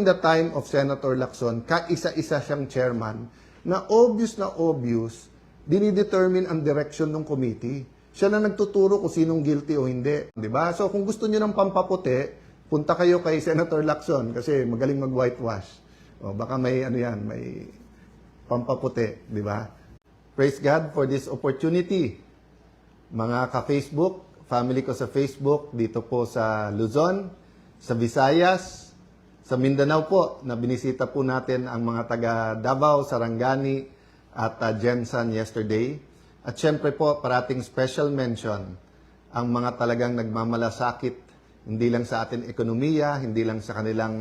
the time of Senator Lacson, kaisa-isa siyang chairman na obvious, dinidetermine ang direction ng committee. Siya na nagtuturo kung sinong guilty o hindi. Diba? So kung gusto niyo ng pampaputi, punta kayo kay Senator Lacson kasi magaling mag-whitewash. O baka may may pampaputi, di ba? Praise God for this opportunity. Mga ka-Facebook, family ko sa Facebook, dito po sa Luzon, sa Visayas, sa Mindanao po, na binisita po natin ang mga taga Davao, Sarangani, at Jensan yesterday. At syempre po, parating special mention ang mga talagang nagmamalasakit, hindi lang sa ating ekonomiya, hindi lang sa kanilang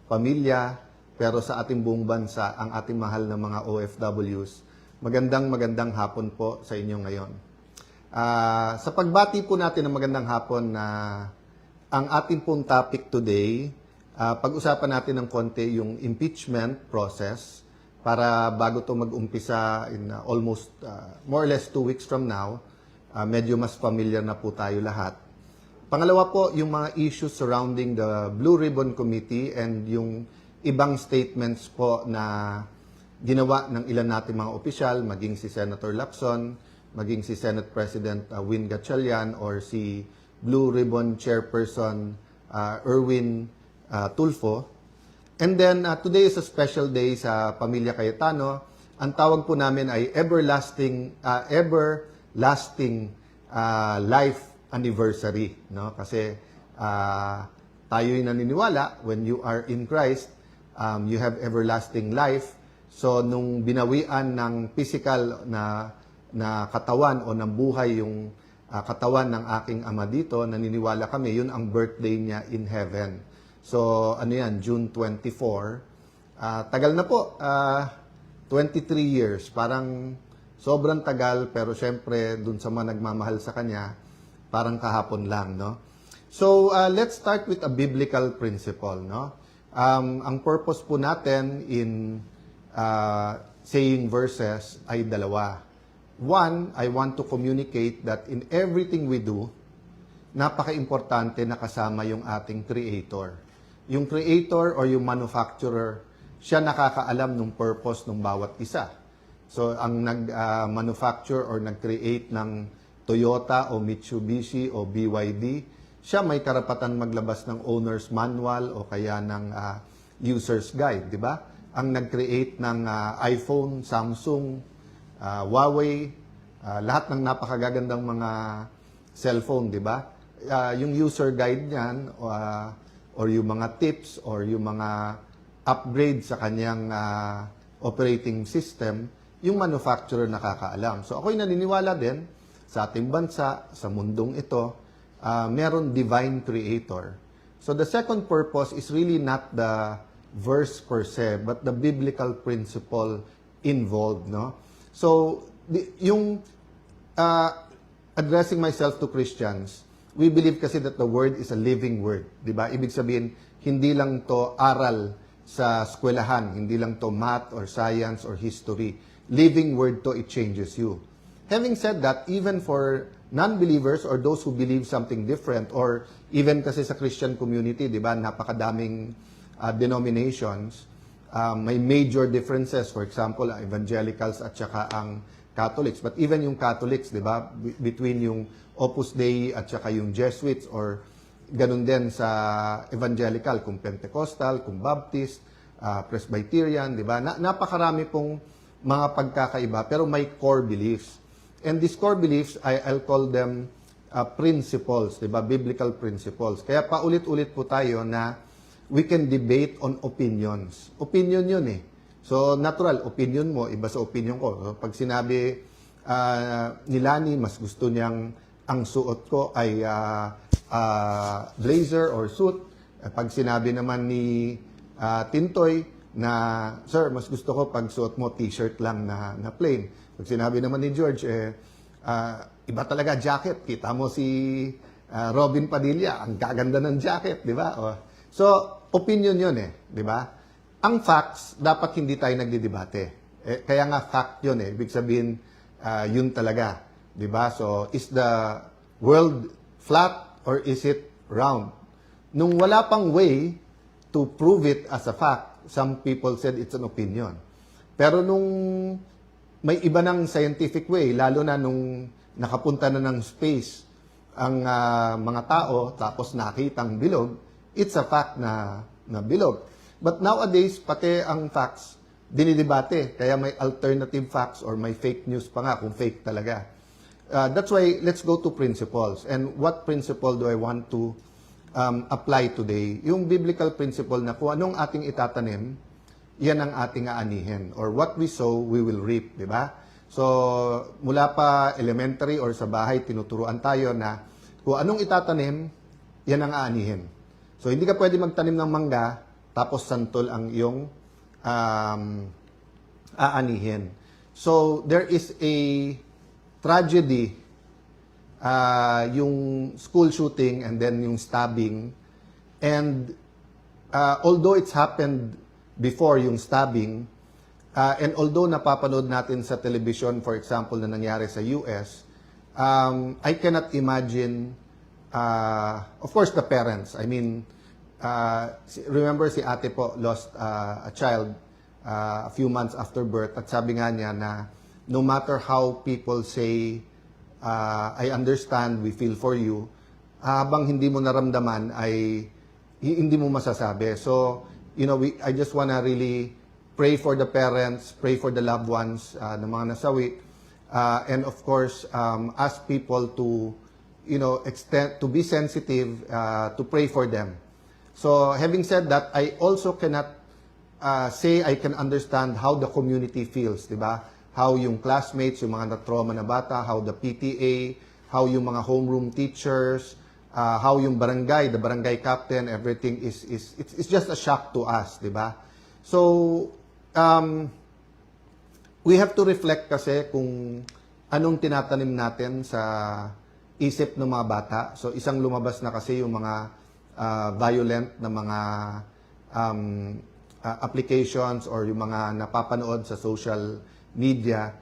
pamilya, pero sa ating buong bansa, ang ating mahal na mga OFWs. Magandang hapon po sa inyo ngayon. Sa pagbati po natin ng magandang hapon, ang ating pong topic today, pag-usapan natin ng konti yung impeachment process para bago to mag-umpisa in almost more or less 2 weeks from now, medyo mas familiar na po tayo lahat. Pangalawa po, yung mga issues surrounding the Blue Ribbon Committee and yung ibang statements po na ginawa ng ilan natin mga opisyal, maging si Senator Lacson, maging si Senate President Win Gatchalian, or si Blue Ribbon Chairperson Erwin Tulfo. And then, today is a special day sa Pamilya Cayetano. Ang tawag po namin ay everlasting life anniversary. No? Kasi tayo'y naniniwala, when you are in Christ, you have everlasting life. So, nung binawian ng physical na katawan o ng buhay yung katawan ng aking ama dito, naniniwala kami, yun ang birthday niya in heaven. So, June 24. Tagal na po, 23 years. Parang sobrang tagal, pero syempre, dun sa mga nagmamahal sa kanya, parang kahapon lang, no? So, let's start with a biblical principle, no? Ang purpose po natin in saying verses ay dalawa. One, I want to communicate that in everything we do, napaka-importante na kasama yung ating creator. Yung creator or yung manufacturer, siya nakakaalam ng purpose ng bawat isa. So, ang nag-manufacture or nag-create ng Toyota o Mitsubishi o BYD, siya may karapatan maglabas ng owner's manual o kaya ng user's guide, di ba? Ang nag-create ng iPhone, Samsung, Huawei, lahat ng napakagagandang mga cellphone, di ba? Yung user guide niyan or yung mga tips or yung mga upgrade sa kanyang operating system, yung manufacturer nakakaalam. So ako'y naniniwala din sa ating bansa, sa mundong ito, meron divine creator. So the second purpose is really not the verse per se, but the biblical principle involved, no? So, yung addressing myself to Christians, we believe kasi that the word is a living word, di ba? Ibig sabihin, hindi lang to aral sa eskwelahan, hindi lang to math or science or history. Living word to, it changes you. Having said that, even for non-believers or those who believe something different, or even kasi sa Christian community, di ba, napakadaming denominations, may major differences. For example, evangelicals at saka ang Catholics. But even yung Catholics, di ba, between yung Opus Dei at saka yung Jesuits, or ganun din sa evangelical, kung Pentecostal, kung Baptist, Presbyterian, di ba? Napakarami pong mga pagkakaiba, pero may core beliefs. And these core beliefs, I'll call them principles, diba? Biblical principles. Kaya paulit-ulit po tayo na we can debate on opinions. Opinion yun eh. So, natural, opinion mo, iba sa opinion ko. So, pag sinabi ni Lani, mas gusto niyang ang suot ko ay blazer or suit. Pag sinabi naman ni Tintoy na, sir, mas gusto ko pag suot mo t-shirt lang na plain. Pag sinabi naman ni George, iba talaga jacket. Kita mo si Robin Padilla, ang gaganda ng jacket, di ba? So, opinion yun eh, di ba? Ang facts, dapat hindi tayo nagdidebate. Kaya nga fact yun eh. Ibig sabihin, yun talaga. Di ba? So, is the world flat or is it round? Nung wala pang way to to prove it as a fact, some people said it's an opinion. Pero nung may iba ng scientific way, lalo na nung nakapunta na ng space ang mga tao, tapos nakitang bilog, it's a fact na bilog. But nowadays, pati ang facts, dinidebate. Kaya may alternative facts or may fake news pa nga kung fake talaga. That's why let's go to principles. And what principle do I want to apply today? Yung biblical principle na kung anong ating itatanim, yan ang ating aanihin. Or what we sow, we will reap, di ba? So, mula pa elementary or sa bahay, tinuturuan tayo na kung anong itatanim, yan ang aanihin. So, hindi ka pwede magtanim ng mangga, tapos santol ang iyong aanihin. So, there is a tragedy, yung school shooting and then yung stabbing. And although it's happened before yung stabbing, and although napapanood natin sa television, for example, na nangyari sa US, I cannot imagine, of course, the parents. I mean, remember si ate po lost a child a few months after birth, at sabi nga niya na no matter how people say, I understand, we feel for you, habang hindi mo naramdaman ay hindi mo masasabi. So, I just wanna really pray for the parents, pray for the loved ones ng mga nasawi, and of course, ask people to, to be sensitive, to pray for them. So, having said that, I also cannot say I can understand how the community feels, di ba? How yung classmates, yung mga na-trauma na bata, how the PTA, how yung mga homeroom teachers, how yung barangay, the barangay captain, everything it's just a shock to us, di ba? So, we have to reflect kasi kung anong tinatanim natin sa isip ng mga bata. So, isang lumabas na kasi yung mga violent na mga applications or yung mga napapanood sa social media.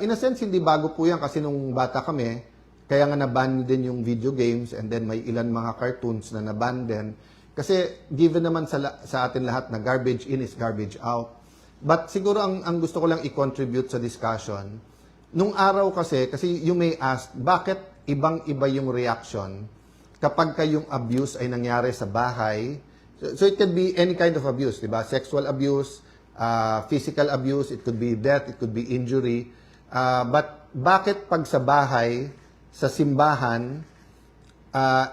In a sense, hindi bago po yan kasi nung bata kami, kaya nga na-ban din yung video games and then may ilan mga cartoons na na-ban din. Kasi given naman sa atin lahat na garbage in is garbage out. But siguro ang gusto ko lang i-contribute sa discussion, nung araw kasi you may ask, bakit ibang-iba yung reaction kapag yung abuse ay nangyari sa bahay? So it can be any kind of abuse, di ba? Sexual abuse, physical abuse, it could be death, it could be injury. But bakit pag sa bahay, sa simbahan,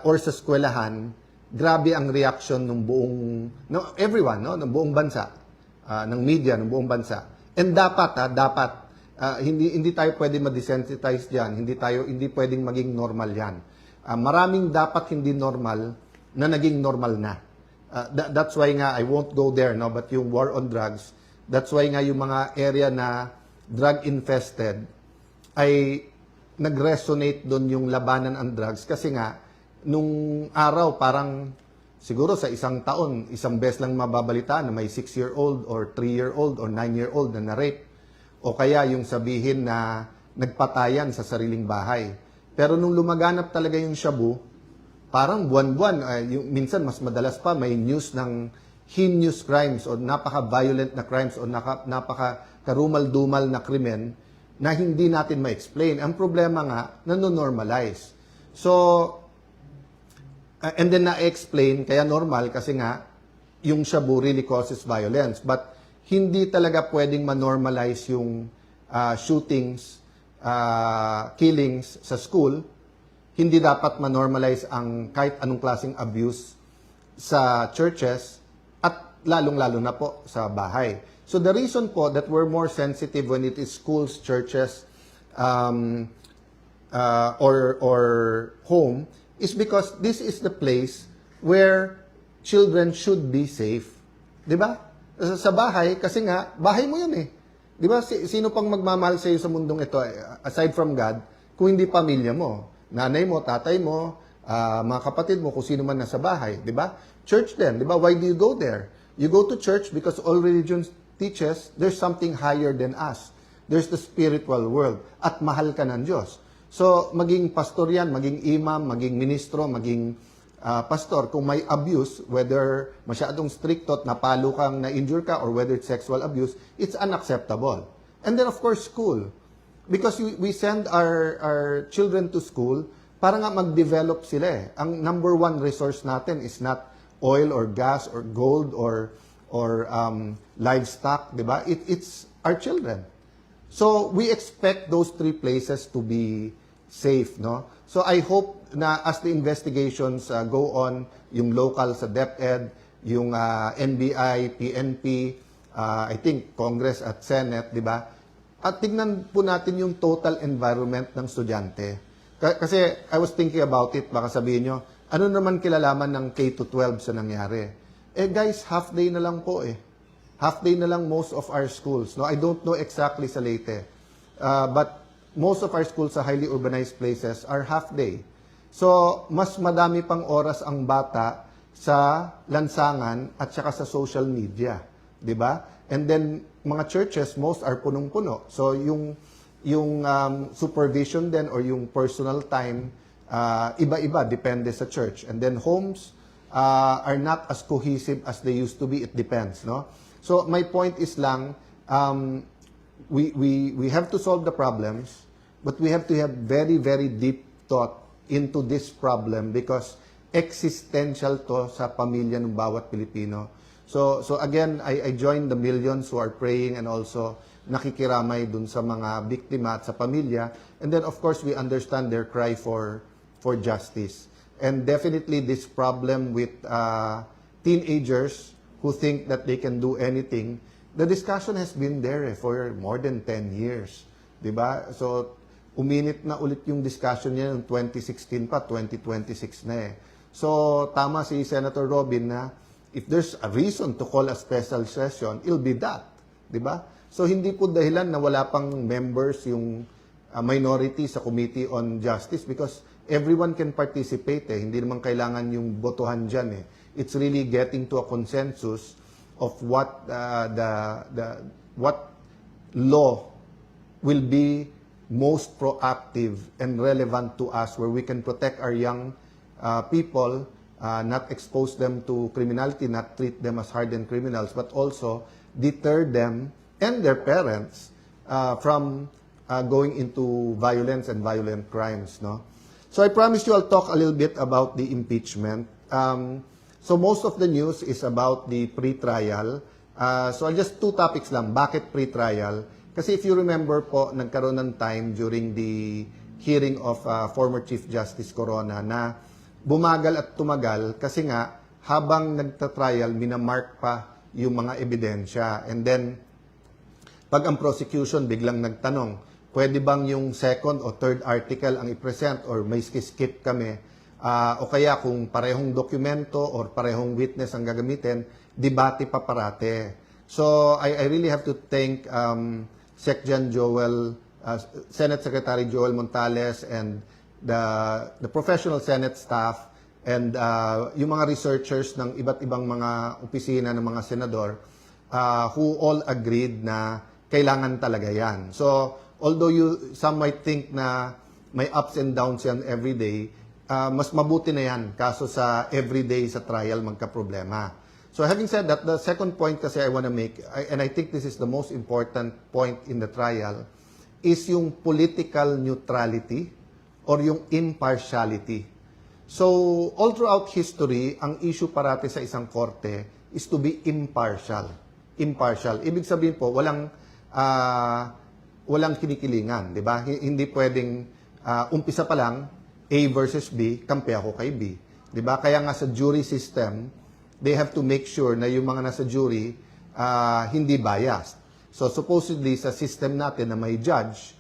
or sa eskwelahan, grabe ang reaction ng buong, everyone, ng buong bansa, ng media, ng buong bansa. And dapat, hindi tayo pwede ma-desensitize diyan, hindi pwedeng maging normal yan. Maraming dapat hindi normal na naging normal na. That's why nga I won't go there, but yung war on drugs, that's why nga yung mga area na drug infested ay nag-resonate doon yung labanan ang drugs kasi nga nung araw parang siguro sa isang taon isang beses lang mababalita na may 6-year-old or 3-year-old or 9-year-old na na-rape o kaya yung sabihin na nagpatayan sa sariling bahay. Pero nung lumaganap talaga yung shabu, parang buwan-buwan, minsan mas madalas pa may news ng heinous crimes o napaka-violent na crimes o napaka-karumal-dumal na krimen na hindi natin ma-explain. Ang problema nga, nanonormalize. So, and then na-explain, kaya normal kasi nga, yung shabu really causes violence. But hindi talaga pwedeng ma-normalize yung shootings, killings sa school. Hindi dapat ma-normalize ang kahit anong klaseng abuse sa churches at lalong-lalo na po sa bahay. So the reason po that we're more sensitive when it is schools, churches, or home is because this is the place where children should be safe. 'Di ba? Sa bahay, kasi nga, bahay mo yun eh. 'Di ba? Sino pang magmamahal sa iyo sa mundong ito, aside from God, kung hindi pamilya mo? Nanay mo, tatay mo, mga kapatid mo, kung sino man nasa bahay, di ba? Church din, di ba? Why do you go there? You go to church because all religions teaches there's something higher than us. There's the spiritual world. At mahal ka ng Diyos. So, maging pastor yan, maging imam, maging ministro, maging pastor, kung may abuse, whether masyadong stricto at napalo kang, na-injure ka, or whether it's sexual abuse, it's unacceptable. And then, of course, school. Because we send our children to school para nga mag-develop sila eh. Ang number one resource natin is not oil or gas or gold or livestock, di ba? It's our children. So, we expect those three places to be safe, no? So, I hope na as the investigations go on, yung local sa DepEd, yung NBI, PNP, I think Congress at Senate, di ba? At tignan po natin yung total environment ng estudyante. Kasi I was thinking about it, baka sabihin nyo, ano naman kilalaman ng K-12 sa nangyari? Eh guys, half day na lang po eh. Half day na lang most of our schools. No, I don't know exactly sa Leyte. But most of our schools sa highly urbanized places are half day. So, mas madami pang oras ang bata sa lansangan at saka sa social media. 'Di ba? And then, mga churches, most are punong-puno. So, yung supervision din or yung personal time, iba-iba, depende sa church. And then, homes are not as cohesive as they used to be. It depends, no? So, my point is lang, we have to solve the problems, but we have to have very, very deep thought into this problem because existential to sa pamilya ng bawat Pilipino. So again, I join the millions who are praying and also nakikiramay dun sa mga biktima at sa pamilya. And then, of course, we understand their cry for justice. And definitely this problem with teenagers who think that they can do anything, the discussion has been there for more than 10 years. Diba? So, uminit na ulit yung discussion niya noong 2016 pa, 2026 na eh. So, tama si Senator Robin na if there's a reason to call a special session, it'll be that. Diba? So, hindi po dahilan na wala pang members yung minority sa Committee on Justice because everyone can participate eh. Hindi naman kailangan yung botohan dyan eh. It's really getting to a consensus of what what law will be most proactive and relevant to us where we can protect our young people, not expose them to criminality, not treat them as hardened criminals, but also deter them and their parents from going into violence and violent crimes. No? So I promise you I'll talk a little bit about the impeachment. So most of the news is about the pre-trial. So I'll just two topics lang. Bakit pre-trial? Kasi if you remember po, nagkaroon ng time during the hearing of former Chief Justice Corona na bumagal at tumagal kasi nga habang nagta-trial, minamark pa yung mga ebidensya. And then, pag ang prosecution biglang nagtanong, pwede bang yung second o third article ang i-present or may skip kami? O kaya kung parehong dokumento or parehong witness ang gagamitin, debate pa parate. So, I really have to thank Secjan Joel, Senate Secretary Joel Montales and the professional Senate staff and yung mga researchers ng iba't ibang mga opisina ng mga senador who all agreed na kailangan talaga yan. So, although some might think na may ups and downs yan every day, mas mabuti na yan kaso sa everyday sa trial magka-problema. So having said that, the second point kasi I want to make, and I think this is the most important point in the trial, is yung political neutrality or yung impartiality. So all throughout history, ang issue parati sa isang korte is to be impartial. Impartial. Ibig sabihin po, walang kinikilingan, di ba? Hindi pwedeng umpisa pa lang, A versus B, kampi ako kay B. Diba? Kaya nga sa jury system, they have to make sure na yung mga nasa jury hindi biased. So supposedly sa system natin na may judge,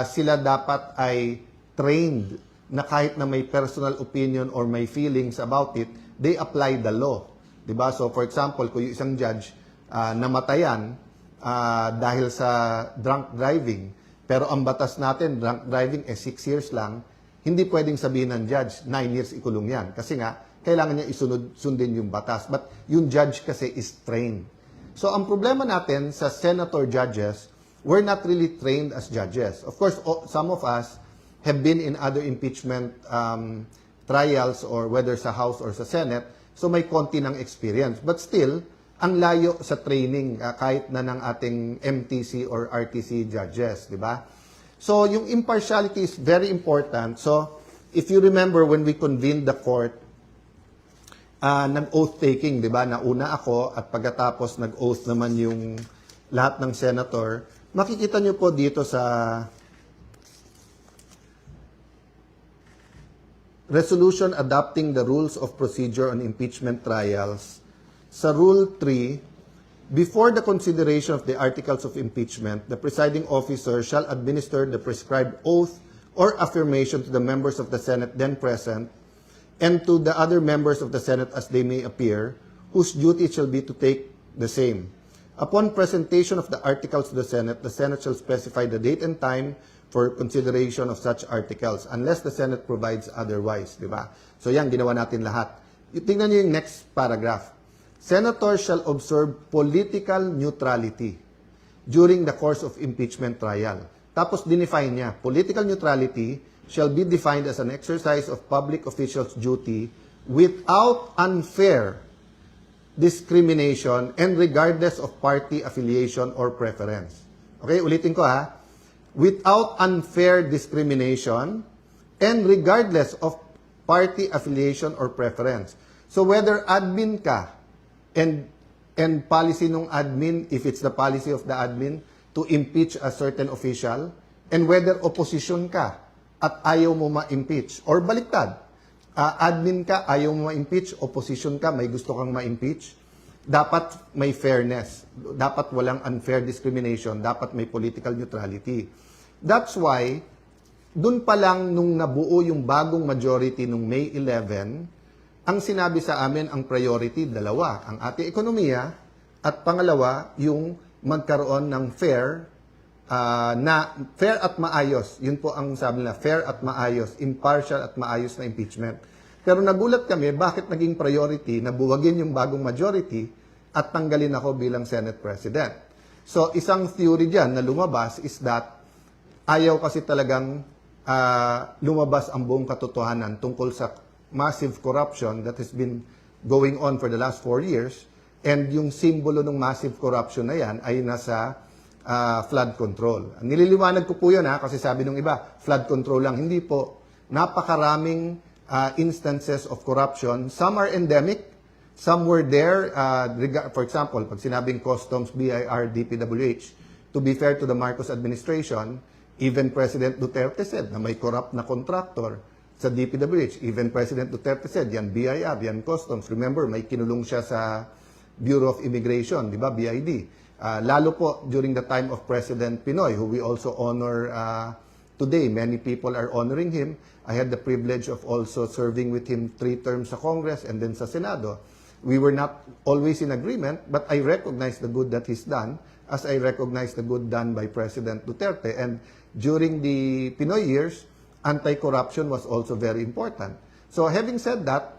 sila dapat ay trained na kahit na may personal opinion or may feelings about it, they apply the law. Diba? So for example, kung yung isang judge namatayan dahil sa drunk driving, pero ang batas natin, drunk driving 6 years lang, hindi pwedeng sabihin ng judge, 9 years ikulong yan. Kasi nga, kailangan niya sundin yung batas. But yung judge kasi is trained. So, ang problema natin sa senator judges, we're not really trained as judges. Of course, some of us have been in other impeachment trials or whether sa House or sa Senate, so may konti ng experience. But still, ang layo sa training kahit na ng ating MTC or RTC judges, di ba? So, yung impartiality is very important. So, if you remember when we convened the court, nag-oath taking, di ba? Nauna ako at pagkatapos nag-oath naman yung lahat ng senator. Makikita nyo po dito sa resolution adopting the rules of procedure on impeachment trials. Sa Rule 3, before the consideration of the articles of impeachment, the presiding officer shall administer the prescribed oath or affirmation to the members of the Senate then present and to the other members of the Senate as they may appear, whose duty shall be to take the same. Upon presentation of the articles to the Senate shall specify the date and time for consideration of such articles, unless the Senate provides otherwise, di ba? So yan, ginawa natin lahat. Tingnan niyo yung next paragraph. Senators shall observe political neutrality during the course of impeachment trial. Tapos dinefine niya, political neutrality shall be defined as an exercise of public officials' duty without unfair discrimination and regardless of party affiliation or preference. Okay, ulitin ko ha. Without unfair discrimination and regardless of party affiliation or preference. So whether admin ka, and policy ng admin, if it's the policy of the admin, to impeach a certain official, and whether opposition ka at ayaw mo ma-impeach, or baliktad, admin ka, ayaw mo ma-impeach, opposition ka, may gusto kang ma-impeach, dapat may fairness, dapat walang unfair discrimination, dapat may political neutrality. That's why, dun pa lang nung nabuo yung bagong majority nung May 11, ang sinabi sa amin ang priority, dalawa, ang ating ekonomiya at pangalawa, yung magkaroon ng fair at maayos. Yun po ang sabi nila, fair at maayos, impartial at maayos na impeachment. Pero nagulat kami, bakit naging priority na buwagin yung bagong majority at tanggalin ako bilang Senate President. So, isang theory dyan na lumabas is that ayaw kasi talagang lumabas ang buong katotohanan tungkol sa massive corruption that has been going on for the last 4 years, and yung simbolo ng massive corruption na yan ay nasa flood control. Nililiwanag ko po yun kasi sabi nung iba, flood control lang. Hindi po. Napakaraming instances of corruption. Some are endemic, some were there. For example, pag sinabing customs, BIR, DPWH, to be fair to the Marcos administration, even President Duterte said na may corrupt na contractor sa DPWH. Even President Duterte said, yan BIR, yan customs. Remember, may kinulong siya sa Bureau of Immigration, di ba, BID. Lalo po during the time of President Pinoy, who we also honor today. Many people are honoring him. I had the privilege of also serving with him 3 terms sa Congress and then sa Senado. We were not always in agreement, but I recognize the good that he's done, as I recognize the good done by President Duterte. And during the Pinoy years, anti-corruption was also very important. So having said that,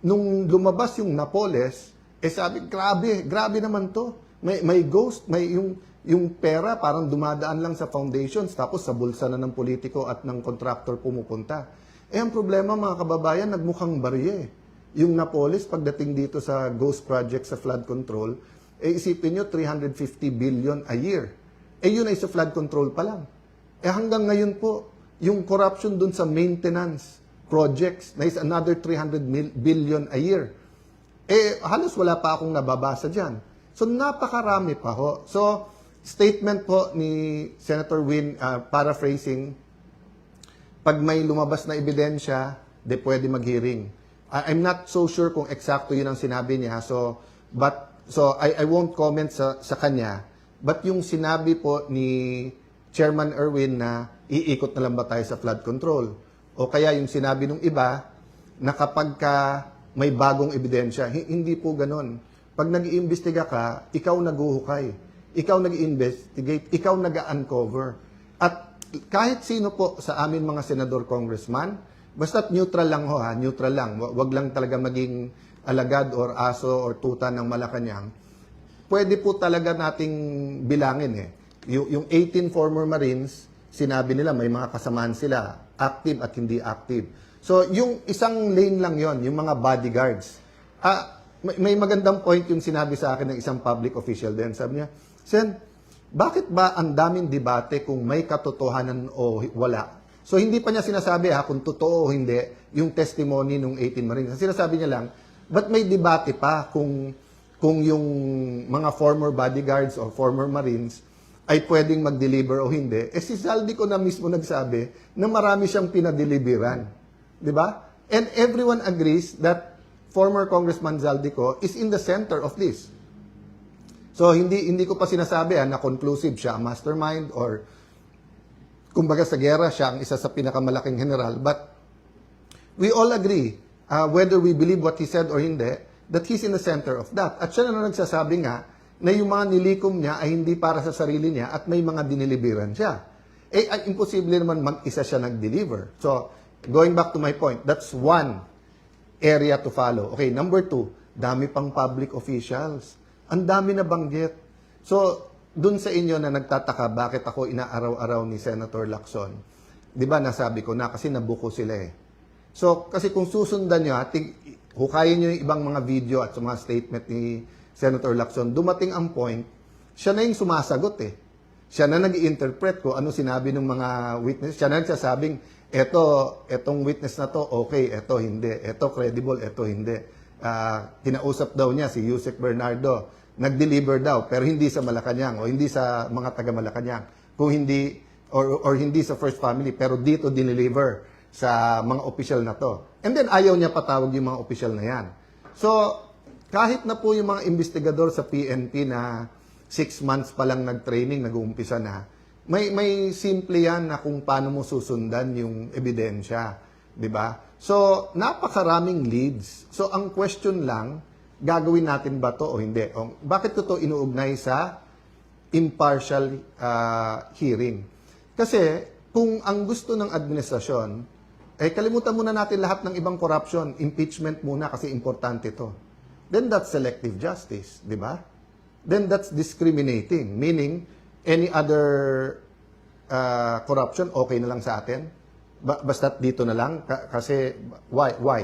nung lumabas yung Napoles, sabi, grabe naman to. May ghost, may yung pera parang dumadaan lang sa foundations, tapos sa bulsa na ng politiko at ng contractor pumupunta. Ang problema mga kababayan, nagmukhang barye. Yung Napoles, pagdating dito sa ghost project sa flood control, isipin nyo, 350 billion a year. Yun ay sa flood control pa lang. Hanggang ngayon po, yung corruption dun sa maintenance projects na is another 300 billion a year. Halos wala pa akong nababasa dyan. So, napakarami pa ho. So, statement po ni Senator Win, paraphrasing, pag may lumabas na ebidensya, pwede mag-hearing. I'm not so sure kung eksakto yun ang sinabi niya. So I won't comment sa kanya. But yung sinabi po ni Chairman Erwin na iikot na lang ba tayo sa flood control? O kaya yung sinabi ng iba na kapag may bagong ebidensya, hindi po ganon. Pag nag-iimbestiga ka, ikaw naghuhukay. Ikaw nag-investigate, ikaw nag-uncover. At kahit sino po sa amin mga senador, congressman, basta't neutral lang ho neutral lang. Wag lang talaga maging alagad or aso or tuta ng Malacanang. Pwede po talaga nating bilangin Yung 18 former Marines, sinabi nila may mga kasamaan sila, active at hindi active. So, yung isang lane lang yon, yung mga bodyguards. May magandang point yung sinabi sa akin ng isang public official din. Sabi niya, Sen, bakit ba ang daming debate kung may katotohanan o wala? So, hindi pa niya sinasabi kung totoo o hindi yung testimony ng 18 Marines. Ang sinasabi niya lang, ba't may debate pa kung yung mga former bodyguards or former Marines ay pwedeng mag-deliver o hindi? Si Zaldico na mismo nagsabi na marami siyang pinadeliveran. Di ba? And everyone agrees that former Congressman Zaldico is in the center of this. So, hindi ko pa sinasabi na conclusive siya ang mastermind or kumbaga sa gera siya ang isa sa pinakamalaking general. But we all agree, whether we believe what he said or hindi, that he's in the center of that. At siya na nagsasabi nga na yung mga nilikom niya ay hindi para sa sarili niya at may mga diniliberan siya. Imposible naman mag-isa siya nag-deliver. So, going back to my point, that's one area to follow. Okay, number 2, dami pang public officials. Ang dami na banggit. So, dun sa inyo na nagtataka bakit ako inaaraw-araw ni Senator Lacson, di ba nasabi ko na kasi nabuko sila eh. So, kasi kung susundan nyo, hukayin nyo yung ibang mga video at mga statement ni Senator Lacson, dumating ang point, siya na yung sumasagot eh. Siya na nag-i-interpret ko ano sinabi ng mga witness. Siya na nagsasabing, etong witness na to, okay, eto hindi. Eto credible, eto hindi. Kinausap daw niya si Yusek Bernardo. Nag-deliver daw, pero hindi sa Malacanang o hindi sa mga taga Malacanang. Kung hindi, or hindi sa First Family, pero dito dineliver sa mga opisyal na to. And then ayaw niya patawag yung mga opisyal na yan. So, kahit na po yung mga investigador sa PNP na 6 months pa lang nag-training, nag-uumpisa na, may simple yan na kung paano mo susundan yung ebidensya. Diba? So, napakaraming leads. So, ang question lang, gagawin natin ba to o hindi? O, bakit ko to inuugnay sa impartial hearing? Kasi, kung ang gusto ng administrasyon, kalimutan muna natin lahat ng ibang corruption, impeachment muna kasi importante to. Then that's selective justice, di ba? Then that's discriminating, meaning any other corruption, okay na lang sa atin? Basta't dito na lang? Kasi, why?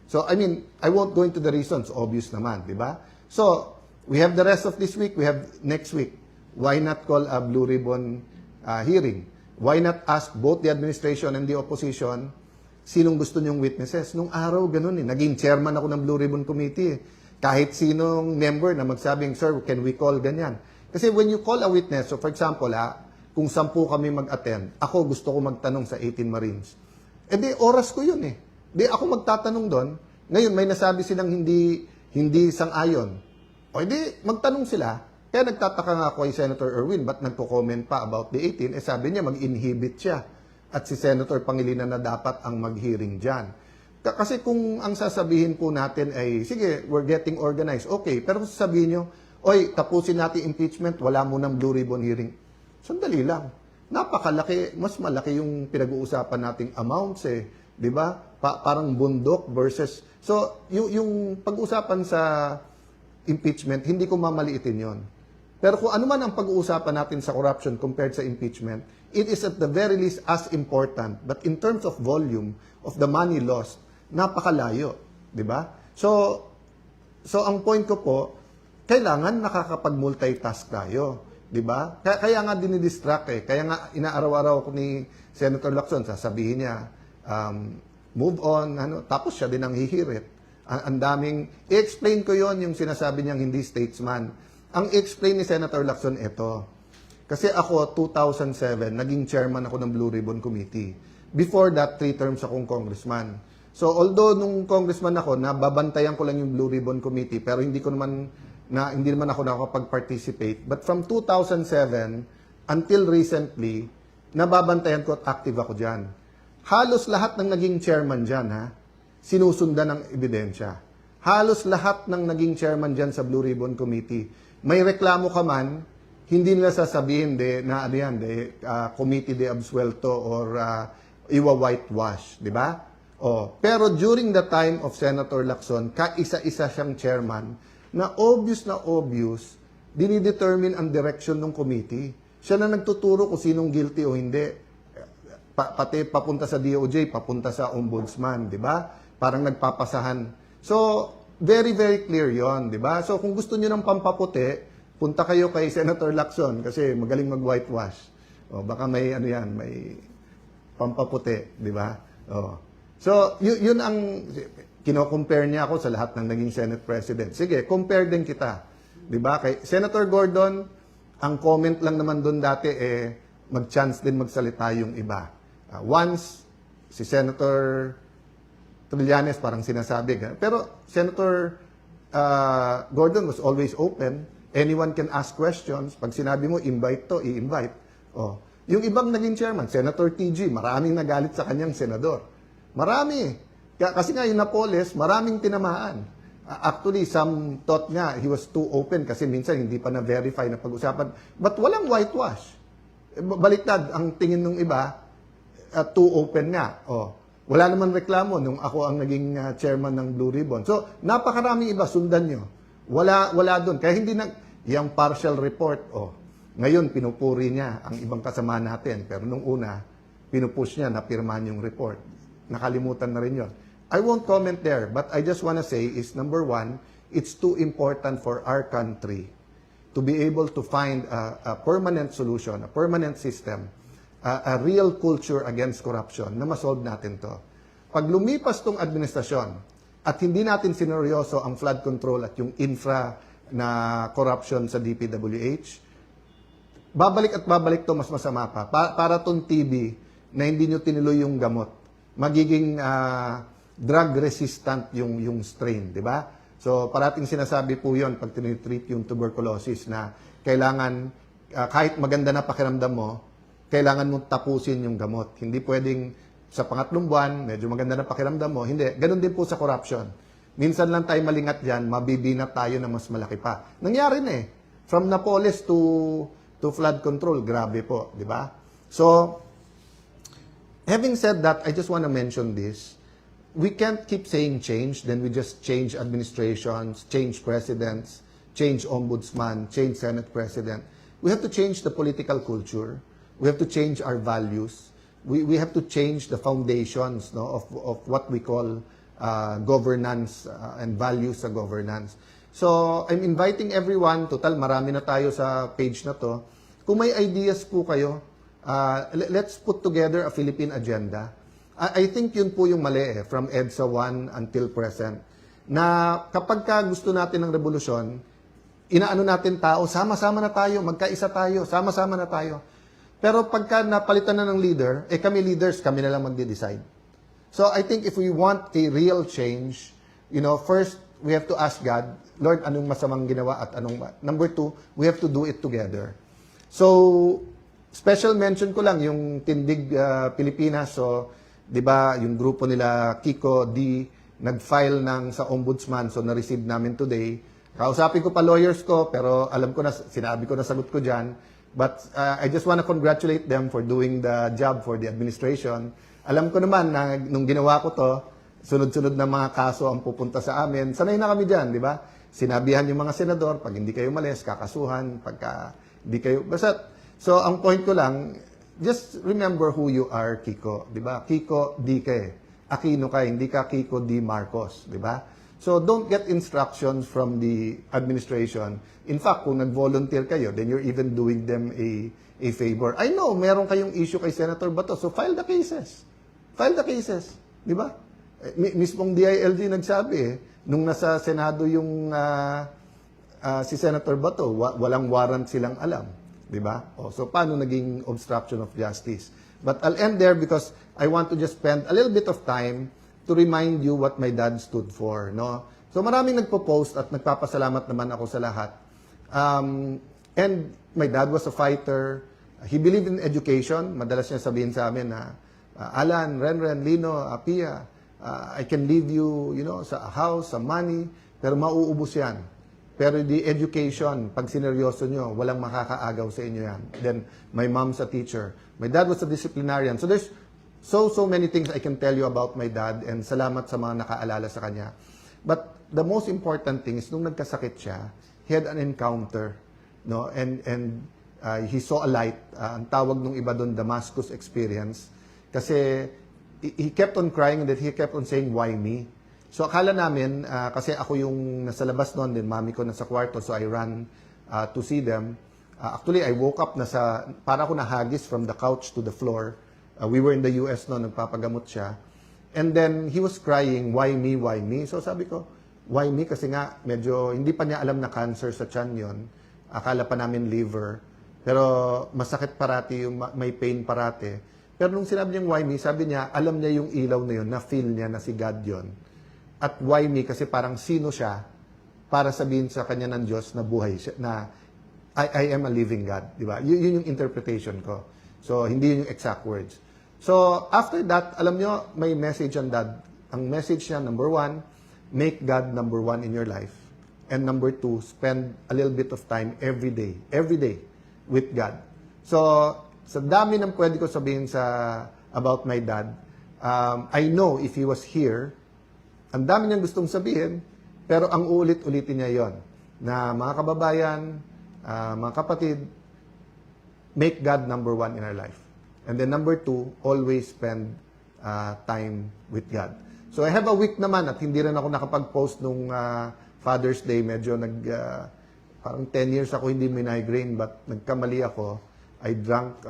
So, I mean, I won't go into the reasons, obvious naman, di ba? So, we have the rest of this week, we have next week. Why not call a Blue Ribbon hearing? Why not ask both the administration and the opposition sinong gusto niyong witnesses? Nung araw, ganun eh. Naging chairman ako ng Blue Ribbon Committee eh. Kahit sinong member na magsabing, sir, can we call ganyan? Kasi when you call a witness, so for example, kung 10 kami mag-attend, ako gusto ko magtanong sa 18 Marines. Di, oras ko yun eh. Di, ako magtatanong doon. Ngayon, may nasabi silang hindi sang-ayon. O di, magtanong sila. Kaya nagtataka nga ako kay Senator Erwin, ba't nagko-comment pa about the 18? Sabi niya, mag-inhibit siya. At si Senator Pangilinan na dapat ang mag-hearing dyan. Kasi kung ang sasabihin po natin ay, sige, we're getting organized. Okay, pero kung sasabihin nyo, oy, tapusin natin impeachment, wala mo ng Blue Ribbon hearing. Sandali lang. Napakalaki, mas malaki yung pinag-uusapan nating amounts eh. Di ba? Parang bundok versus... So, yung pag-uusapan sa impeachment, hindi ko mamaliitin yon. Pero kung ano man ang pag-uusapan natin sa corruption compared sa impeachment, it is at the very least as important. But in terms of volume of the money lost, napakalayo. Di ba? So ang point ko po, kailangan nakakapag-multitask tayo. Di ba? Kaya nga dinidistract eh. Kaya nga inaaraw-araw ko ni Senator Lacson, sasabihin niya, move on, tapos siya din ang hihirit. Ang daming, i-explain ko yon yung sinasabi niyang hindi statesman. Ang i-explain ni Senator Lacson ito. Kasi ako, 2007, naging chairman ako ng Blue Ribbon Committee. Before that, 3 terms akong congressman. So, although nung congressman ako, nababantayan ko lang yung Blue Ribbon Committee, pero hindi naman ako nakakapag-participate. But from 2007 until recently, nababantayan ko at active ako dyan. Halos lahat ng naging chairman dyan, sinusundan ng ebidensya. Halos lahat ng naging chairman dyan sa Blue Ribbon Committee, may reklamo ka man, hindi nila sasabihin committee de absuelto or iwa-whitewash, di ba? Pero during the time of Senator Lacson, kaisa-isa siyang chairman, na obvious, dinidetermine ang direction ng committee. Siya na nagtuturo kung sinong guilty o hindi. pati papunta sa DOJ, papunta sa ombudsman, di ba? Parang nagpapasahan. So, very, very clear yon, di ba? So, kung gusto niyo ng pampaputi, punta kayo kay Senator Lacson kasi magaling mag-whitewash. O, baka may, ano yan, may pampaputi, di ba? O. So, yun ang, kino-compare niya ako sa lahat ng naging Senate President. Sige, compare din kita. Di ba? Kay Senator Gordon, ang comment lang naman doon dati, mag-chance din magsalita yung iba. Once, si Senator Trillanes parang sinasabi. Pero Senator Gordon was always open. Anyone can ask questions. Pag sinabi mo, invite to, i-invite. Oh. Yung ibang naging chairman, Senator TG, maraming nagalit sa kanyang senador. Marami. Kasi nga yung Napoles, maraming tinamaan. Actually, some thought nga he was too open kasi minsan hindi pa na-verify na pag-usapan. But walang whitewash. Baliktad, ang tingin ng iba, too open nga. Oh. Wala naman reklamo nung ako ang naging chairman ng Blue Ribbon. So, napakaraming iba, sundan nyo. Wala doon. Kaya hindi yung partial report, ngayon pinupuri niya ang ibang kasama natin. Pero nung una, pinupush niya na pirmahan yung report. Nakalimutan na rin yun. I won't comment there, but I just want to say is, number one, it's too important for our country to be able to find a permanent solution, a permanent system, a real culture against corruption na masolve natin to. Pag lumipas tong administrasyon at hindi natin sineryoso ang flood control at yung infra na corruption sa DPWH, babalik to mas masama pa. Para tong TB na hindi nyo tinuloy yung gamot. Magiging drug resistant yung strain, di ba? So parating sinasabi po yon pag tinitreat yung tuberculosis na kailangan, kahit maganda na pakiramdam mo, kailangan mong tapusin yung gamot. Hindi pwedeng sa pangatlong buwan, medyo maganda na pakiramdam mo. Hindi. Ganun din po sa corruption. Minsan lang tayo malingat dyan, mabibinat tayo na mas malaki pa. Nangyari na eh. From Napoles to flood control, grabe po. Di ba? So, having said that, I just want to mention this. We can't keep saying change, then we just change administrations, change presidents, change ombudsman, change Senate president. We have to change the political culture. We have to change our values. We have to change the foundations of what we call governance and values sa governance. So, I'm inviting everyone, total marami na tayo sa page na to. Kung may ideas po kayo, let's put together a Philippine agenda. I think yun po yung mali from EDSA 1 until present. Na kapag gusto natin ng revolusyon, inaano natin tao, sama-sama na tayo, magkaisa tayo, sama-sama na tayo. Pero pagka napalitan na ng leader, kami leaders, kami na lang magde-decide. So I think if we want a real change, first, we have to ask God, Lord, anong masamang ginawa at anong... Number two, we have to do it together. So, special mention ko lang yung Tindig Pilipinas. So, di ba, yung grupo nila, Kiko D, nag-file sa ombudsman. So, na-receive namin today. Kausapin ko pa lawyers ko, pero alam ko na, sinabi ko na sagot ko dyan. But I just want to congratulate them for doing the job for the administration. Alam ko naman na nung ginawa ko to, sunod-sunod na mga kaso ang pupunta sa amin. Sanay na kami dyan, di ba? Sinabihan yung mga senador, pag hindi kayo malis, kakasuhan, pagka hindi kayo... Basta, so ang point ko lang, just remember who you are, Kiko, di ba? Kiko D. Aquino ka, hindi ka Kiko D. Marcos, di ba? So don't get instructions from the administration. In fact, kung nag-volunteer kayo, then you're even doing them a favor. I know, meron kayong issue kay Senator Bato, so file the cases. File the cases, di ba? Mismong DILG nagsabi, nung nasa Senado yung si Senator Bato, walang warrant silang alam, di ba? So paano naging obstruction of justice? But I'll end there because I want to just spend a little bit of time to remind you what my dad stood for, no? So maraming nagpo-post at nagpapasalamat naman ako sa lahat. And my dad was a fighter. He believed in education. Madalas niya sabihin sa amin na, Alan, Renren, Lino, Pia, I can leave you, sa house, sa money, pero mauubos yan. Pero the education, pag sineryoso nyo, walang makakaagaw sa inyo yan. Then, my mom's a teacher. My dad was a disciplinarian. So there's so many things I can tell you about my dad, and salamat sa mga nakaalala sa kanya. But the most important thing is, nung nagkasakit siya, he had an encounter, no? And he saw a light. Ang tawag nung iba doon, Damascus experience. Kasi he kept on crying and then he kept on saying, why me? So akala namin, kasi ako yung nasa labas noon, din mami ko nasa kwarto, so I ran to see them. Actually, I woke up para ako nahagis from the couch to the floor. We were in the US noon, nagpapagamot siya. And then he was crying, why me, why me? So sabi ko, why me? Kasi nga, medyo hindi pa niya alam na cancer sa tiyan yon. Akala pa namin liver. Pero masakit parati, may pain parati. Pero nung sinabi niyang why me, sabi niya, alam niya yung ilaw na yun, na-feel niya na si God yon. At why me? Kasi parang sino siya para sabihin sa kanya ng Diyos na buhay siya, na I am a living God. Di ba? Yun yung interpretation ko. So, hindi yun yung exact words. So, after that, alam nyo, may message on that. Ang message niya, number 1, make God number 1 in your life. And number 2, spend a little bit of time every day with God. So, sa dami ng pwede ko sabihin about my dad, I know if he was here, ang dami niyang gustong sabihin, pero ang uulit-ulitin niya yon na mga kababayan, mga kapatid, make God number 1 in our life. And then number 2, always spend time with God. So I have a week naman at hindi rin ako nakapag-post nung Father's Day. Medyo parang 10 years ako hindi may migraine, but nagkamali ako. I drank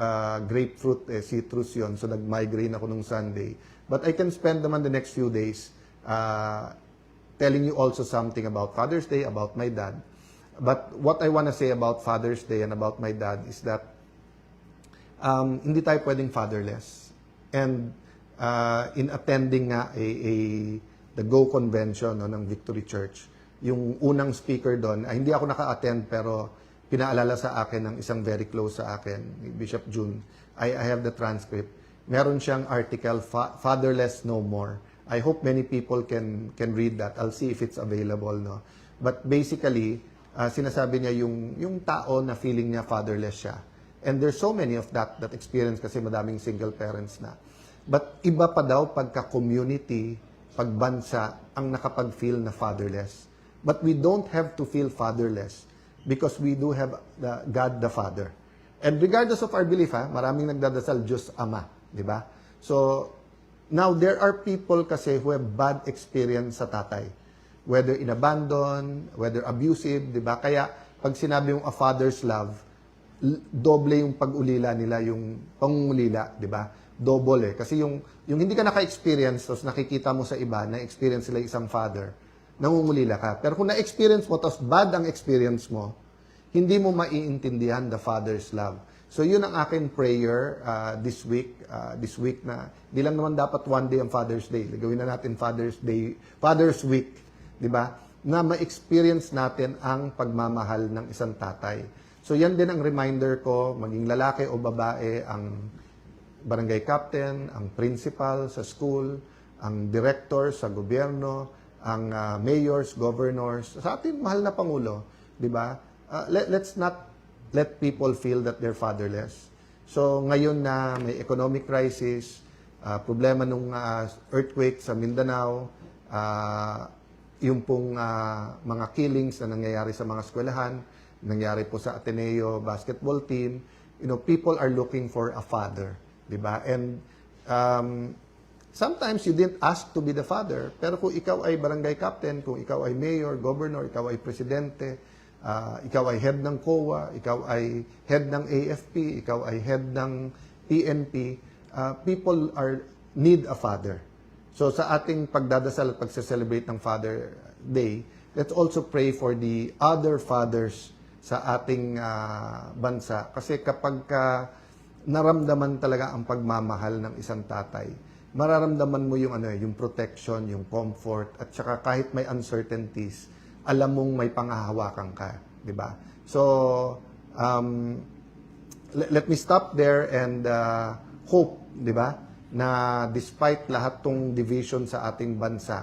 grapefruit, citrus yon, so nag-migraine ako nung Sunday. But I can spend naman the next few days telling you also something about Father's Day, about my dad. But what I want to say about Father's Day and about my dad is that hindi tayo pwedeng fatherless. And in attending nga the Go Convention ng Victory Church, yung unang speaker doon, hindi ako naka-attend pero pinaalala sa akin ng isang very close sa akin, Bishop June. I have the transcript. Meron siyang article, Fatherless No More. I hope many people can read that. I'll see if it's available, no. But basically, sinasabi niya yung tao na feeling niya fatherless siya. And there's so many of that experience kasi madaming single parents na. But iba pa daw pagka-community, pagbansa, ang nakapag-feel na fatherless. But we don't have to feel fatherless because we do have God the Father. And regardless of our belief, maraming nagdadasal Diyos Ama, di ba? So, now, there are people kasi who have bad experience sa tatay. Whether in abandon, whether abusive, di ba? Kaya, pag sinabi yung a father's love, doble yung pag-ulila nila, yung pangungulila, di ba? Double Kasi yung hindi ka naka-experience, tapos nakikita mo sa iba, na-experience sila isang father, nangungulila ka. Pero kung na-experience mo, tapos bad ang experience mo, hindi mo maiintindihan the father's love. So yun ang aking prayer this week na di lang naman dapat one day ang Father's Day. Gawin na natin Father's Day, Father's Week, di ba? Na ma-experience natin ang pagmamahal ng isang tatay. So yan din ang reminder ko, maging lalaki o babae, ang barangay captain, ang principal sa school, ang director sa gobyerno, ang mayors, governors, sa ating mahal na Pangulo, di ba? Let's not let people feel that they're fatherless. So ngayon na may economic crisis, problema nung earthquake sa Mindanao, yung pong mga killings na nangyayari sa mga eskwelahan, nangyari po sa Ateneo basketball team, people are looking for a father, di ba? And sometimes you didn't ask to be the father, pero kung ikaw ay barangay captain, kung ikaw ay mayor, governor, ikaw ay presidente, ikaw ay head ng COA, ikaw ay head ng AFP, ikaw ay head ng PNP, people need a father. So sa ating pagdadasal at pagse-celebrate ng Father Day, let's also pray for the other fathers sa ating bansa. Kasi kapag naramdaman talaga ang pagmamahal ng isang tatay, mararamdaman mo yung protection, yung comfort, at saka kahit may uncertainties, alam mong may pangahawakan ka, di ba? So, let me stop there and hope, di ba, na despite lahat tong division sa ating bansa,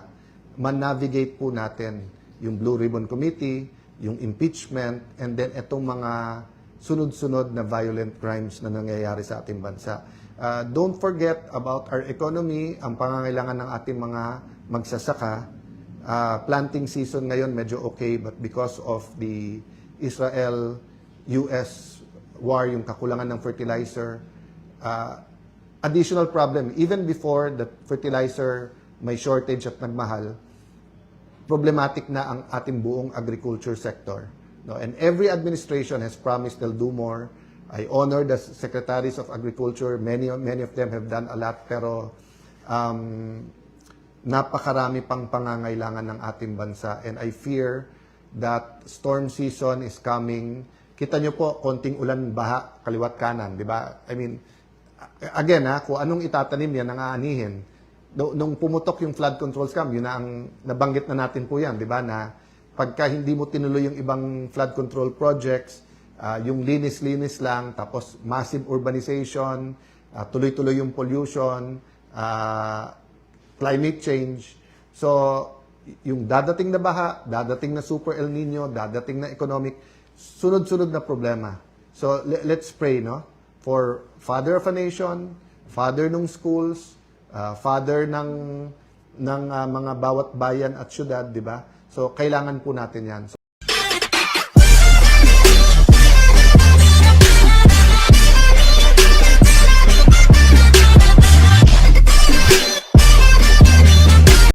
man-navigate po natin yung Blue Ribbon Committee, yung impeachment, and then itong mga sunod-sunod na violent crimes na nangyayari sa ating bansa. Don't forget about our economy, ang pangangailangan ng ating mga magsasaka. Planting season ngayon medyo okay, but because of the Israel-US war, yung kakulangan ng fertilizer, additional problem. Even before the fertilizer may shortage at nagmahal, problematic na ang ating buong agriculture sector. No? And every administration has promised they'll do more. I honor the secretaries of agriculture. Many of them have done a lot, pero napakarami pang pangangailangan ng ating bansa. And I fear that storm season is coming. Kita nyo po, konting ulan, baha, kaliwat kanan, di ba? I mean, again, kung anong itatanim yan, ang aanihin. Nung pumutok yung flood control scam, yun na ang nabanggit na natin po yan, di ba? Na pagka hindi mo tinuloy yung ibang flood control projects, yung linis-linis lang, tapos massive urbanization, tuloy-tuloy yung pollution, climate change. So, yung dadating na baha, dadating na super El Nino, dadating na economic, sunod-sunod na problema. So, let's pray, no? For father of a nation, father ng schools, father ng mga bawat bayan at syudad, di ba? So, kailangan po natin yan.